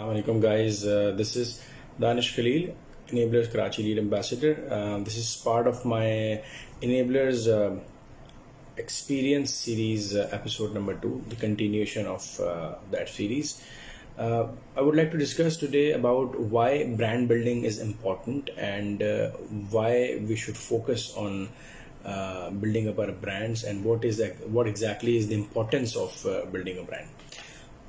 Assalamualaikum guys, this is Danish Khalil, Enablers Karachi Lead Ambassador. This is part of my Enablers Experience series, episode number 2, the continuation of that series. I would like to discuss today about why brand building is important and why we should focus on building up our brands and what exactly is the importance of building a brand.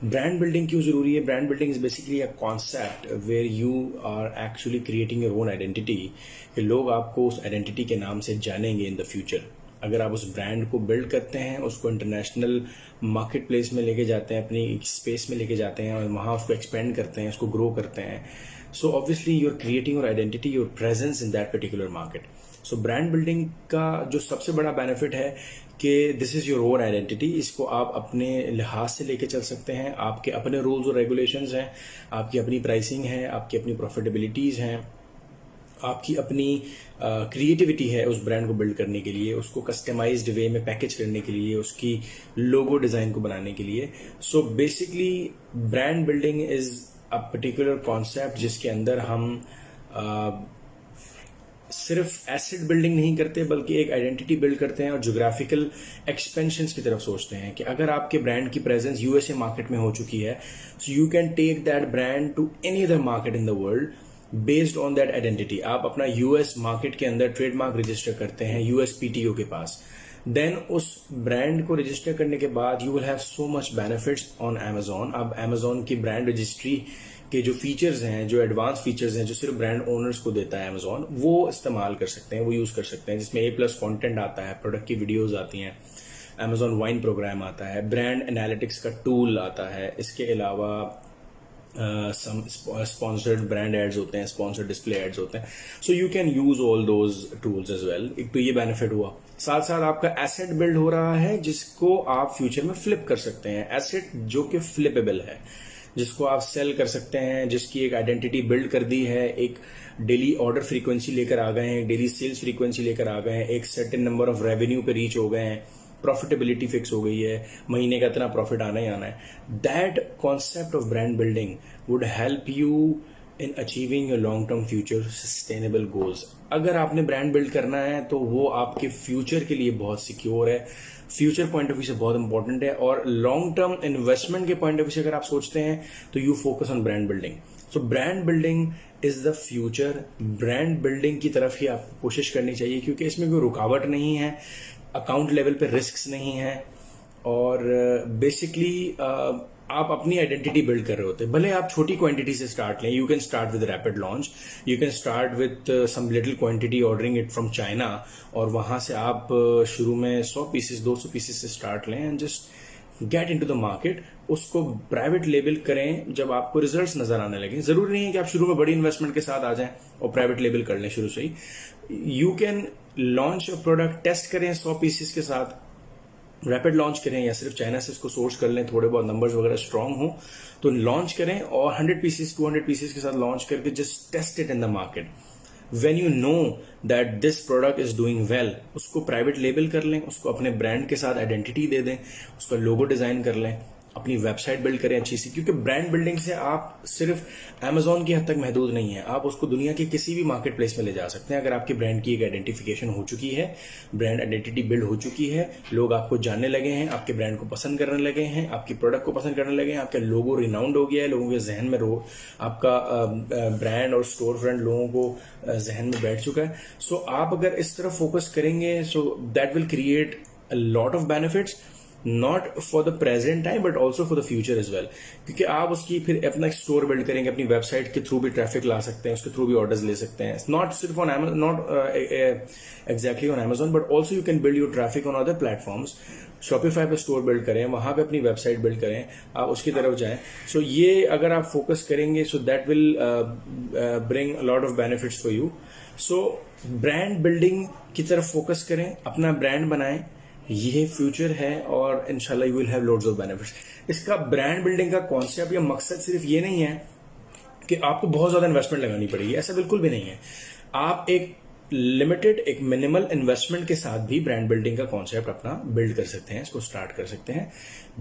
Brand building क्यों जरूरी है? Brand building is basically a concept where you are actually creating your own identity कि लोग आपको उस identity के नाम से जानेंगे इन द फ्यूचर. अगर आप उस ब्रांड को बिल्ड करते हैं, उसको इंटरनेशनल मार्केट प्लेस में लेके जाते हैं, अपनी स्पेस में लेके जाते हैं और वहाँ उसको एक्सपेंड करते हैं, उसको ग्रो करते हैं, so obviously you are creating your identity, your presence in that particular market. So brand building का जो सबसे बड़ा बेनिफिट है कि this is your own identity. इसको आप अपने लिहाज से लेके चल सकते हैं. आपके अपने रूल्स और रेगुलेशंस हैं, आपकी अपनी प्राइसिंग है, आपकी अपनी प्रॉफिटेबिलिटीज हैं, आपकी अपनी क्रिएटिविटी है उस ब्रांड को बिल्ड करने के लिए, उसको कस्टमाइज्ड वे में पैकेज करने के लिए, उसकी लोगो डिजाइन को बनाने के लिए. So basically brand building is a particular concept जिसके अंदर हम सिर्फ एसेट बिल्डिंग नहीं करते बल्कि एक आइडेंटिटी बिल्ड करते हैं और ज्योग्राफिकल एक्सपेंशन की तरफ सोचते हैं कि अगर आपके ब्रांड की प्रेजेंस यूएसए मार्केट में हो चुकी है, so you can take that brand to any other market in the world based on that identity. आप अपना यूएस मार्केट के अंदर ट्रेडमार्क रजिस्टर करते हैं यूएसपीटीओ के पास, देन उस ब्रांड को रजिस्टर करने के बाद you will have so much benefits on Amazon. अब Amazon की ब्रांड रजिस्ट्री के जो फीचर्स हैं, जो एडवांस फीचर्स हैं, जो सिर्फ ब्रांड ओनर्स को देता है Amazon, वो इस्तेमाल कर सकते हैं, वो यूज कर सकते हैं, जिसमें A+ कंटेंट आता है, प्रोडक्ट की वीडियोस आती हैं, Amazon वाइन प्रोग्राम आता है, ब्रांड एनालिटिक्स का टूल आता है, इसके अलावा स्पॉन्सर्ड ब्रांड एड्स होते हैं, स्पॉन्सर्ड डिस्प्ले एड्स होते हैं. So you can use all those tools as well. एक तो ये बेनिफिट हुआ, साथ साथ आपका एसेट बिल्ड हो रहा है जिसको आप फ्यूचर में फ्लिप कर सकते हैं. एसेट जो कि फ्लिपेबल है, जिसको आप सेल कर सकते हैं, जिसकी एक आइडेंटिटी बिल्ड कर दी है, एक डेली ऑर्डर फ्रीक्वेंसी लेकर आ गए हैं, डेली सेल्स फ्रीक्वेंसी लेकर आ गए हैं, एक सर्टेन नंबर ऑफ रेवेन्यू पे रीच हो गए हैं, प्रॉफिटेबिलिटी फिक्स हो गई है, महीने का इतना प्रॉफिट आना ही आना है. That concept of brand building would help you in achieving your long term future sustainable goals. अगर आपने ब्रांड बिल्ड करना है तो वो आपके फ्यूचर के लिए बहुत सिक्योर है, फ्यूचर पॉइंट ऑफ व्यू से बहुत इंपॉर्टेंट है, और लॉन्ग टर्म इन्वेस्टमेंट के पॉइंट ऑफ व्यू से अगर आप सोचते हैं तो you focus on brand building. So brand building is the future. Brand building की तरफ ही आपको कोशिश करनी चाहिए क्योंकि इसमें कोई रुकावट नहीं है, अकाउंट लेवल पे रिस्क नहीं है, और बेसिकली आप अपनी आइडेंटिटी बिल्ड कर रहे होते हैं. भले आप छोटी क्वांटिटी से स्टार्ट लें, you can start with rapid launch, you can start with some little quantity ordering it from China, और वहां से आप शुरू में 100 पीसेस 200 पीसेस से स्टार्ट लें and just get into the market. उसको प्राइवेट लेबल करें जब आपको रिजल्ट्स नजर आने लगे. जरूरी नहीं है कि आप शुरू में बड़ी इन्वेस्टमेंट के साथ आ जाएं और प्राइवेट लेबल कर लें शुरू से ही. You can launch a product, test करें 100 पीसेस के साथ, रैपिड लॉन्च करें या सिर्फ चाइना से इसको सोर्स कर लें, थोड़े बहुत नंबर्स वगैरह स्ट्रांग हो तो लॉन्च करें, और 100 पीसेस 200 पीसेस के साथ लॉन्च करके just test it in the market. When you know that this product is doing well, उसको प्राइवेट लेबल कर लें, उसको अपने ब्रांड के साथ आइडेंटिटी दे दें, उसका लोगो डिजाइन कर लें, अपनी वेबसाइट बिल्ड करें अच्छी सी. क्योंकि ब्रांड बिल्डिंग से आप सिर्फ Amazon की हद तक महदूद नहीं है, आप उसको दुनिया के किसी भी मार्केट प्लेस में ले जा सकते हैं. अगर आपके ब्रांड की एक आइडेंटिफिकेशन हो चुकी है, ब्रांड आइडेंटिटी बिल्ड हो चुकी है, लोग आपको जानने लगे हैं, आपके ब्रांड को पसंद करने लगे हैं, आपकी प्रोडक्ट को पसंद करने लगे हैं, आपका लोगो रिनाउंड हो गया है, लोगों के जहन में आपका ब्रांड और स्टोर फ्रंट लोगों को जहन में बैठ चुका है. सो आप अगर इस तरफ फोकस करेंगे, so that will create a lot of benefits, not for the present time but also for the future as well. क्योंकि आप उसकी फिर अपना स्टोर बिल्ड करेंगे, अपनी वेबसाइट के थ्रू भी ट्रैफिक ला सकते हैं, उसके थ्रू भी ऑर्डर्स ले सकते हैं. नॉट सिर्फ on Amazon, not exactly on Amazon, but also you can build your traffic on other platforms. Shopify पे स्टोर बिल्ड करें, वहां पे अपनी वेबसाइट बिल्ड करें, आप उसकी तरफ जाएं. सो ये अगर आप फोकस करेंगे, so that will bring a lot of benefits for you. So brand building की तरफ फोकस करें, अपना ब्रांड बनाएं, ये फ्यूचर है, और इंशाल्लाह you will have loads of benefits. इसका ब्रांड बिल्डिंग का कॉन्सेप्ट या मकसद सिर्फ ये नहीं है कि आपको बहुत ज्यादा इन्वेस्टमेंट लगानी पड़ेगी, ऐसा बिल्कुल भी नहीं है. आप एक लिमिटेड, एक मिनिमल इन्वेस्टमेंट के साथ भी ब्रांड बिल्डिंग का कॉन्सेप्ट अपना बिल्ड कर सकते हैं, इसको स्टार्ट कर सकते हैं.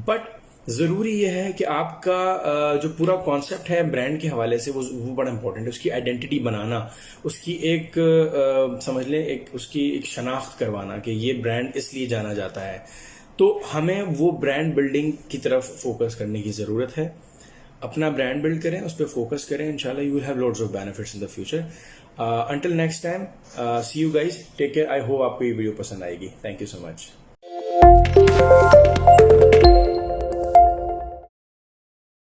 बट ज़रूरी ये है कि आपका जो पूरा कॉन्सेप्ट है ब्रांड के हवाले से वो बड़ा इंपॉर्टेंट है। उसकी आइडेंटिटी बनाना, उसकी एक समझ लें एक उसकी एक शनाख्त करवाना कि ये ब्रांड इसलिए जाना जाता है। तो हमें वो ब्रांड बिल्डिंग की तरफ फोकस करने की ज़रूरत है। अपना ब्रांड बिल्ड करें, उस पर फोकस करें, इंशाल्लाह you will have lots of benefits in the future. Until next time, see you guys, take care. I hope आपको ये वीडियो पसंद आएगी। Thank you so much.